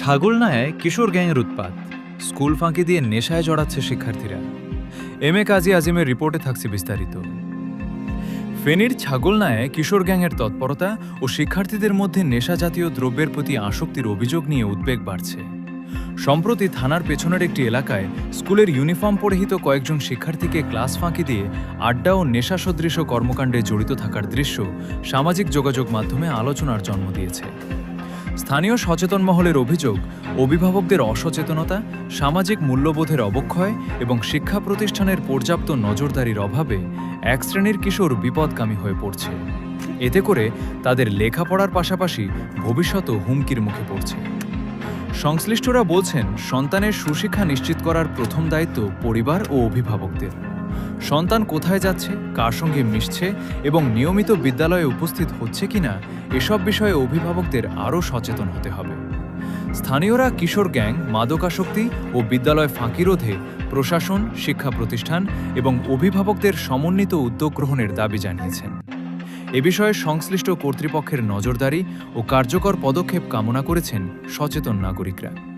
ছাগলনায়ায় কিশোর গ্যাংয়ের উৎপাত, স্কুল ফাঁকি দিয়ে নেশায় জড়াচ্ছে শিক্ষার্থীরা। এম এ কাজী আজিমের রিপোর্টে থাকছে বিস্তারিত। ফেনীর ছাগলনায়ায় কিশোর গ্যাংয়ের তৎপরতা ও শিক্ষার্থীদের মধ্যে নেশা জাতীয় দ্রব্যের প্রতি আসক্তির অভিযোগ নিয়ে উদ্বেগ বাড়ছে। সম্প্রতি থানার পেছনের একটি এলাকায় স্কুলের ইউনিফর্ম পরিহিত কয়েকজন শিক্ষার্থীকে ক্লাস ফাঁকি দিয়ে আড্ডা ও নেশা সদৃশ কর্মকাণ্ডে জড়িত থাকার দৃশ্য সামাজিক যোগাযোগ মাধ্যমে আলোচনার জন্ম দিয়েছে। স্থানীয় সচেতন মহলের অভিযোগ, অভিভাবকদের অসচেতনতা, সামাজিক মূল্যবোধের অবক্ষয় এবং শিক্ষা প্রতিষ্ঠানের পর্যাপ্ত নজরদারির অভাবে এক শ্রেণীর কিশোর বিপদগামী হয়ে পড়ছে। এতে করে তাদের লেখাপড়ার পাশাপাশি ভবিষ্যতও হুমকির মুখে পড়ছে। সংশ্লিষ্টরা বলছেন, সন্তানের সুশিক্ষা নিশ্চিত করার প্রথম দায়িত্ব পরিবার ও অভিভাবকদের। সন্তান কোথায় যাচ্ছে, কার সঙ্গে মিশছে এবং নিয়মিত বিদ্যালয়ে উপস্থিত হচ্ছে কিনা এসব বিষয়ে অভিভাবকদের আরও সচেতন হতে হবে। স্থানীয়রা কিশোর গ্যাং, মাদকাসক্তি ও বিদ্যালয় ফাঁকি রোধে প্রশাসন, শিক্ষা প্রতিষ্ঠান এবং অভিভাবকদের সমন্বিত উদ্যোগ গ্রহণের দাবি জানিয়েছেন। এ বিষয়ে সংশ্লিষ্ট কর্তৃপক্ষের নজরদারি ও কার্যকর পদক্ষেপ কামনা করেছেন সচেতন নাগরিকরা।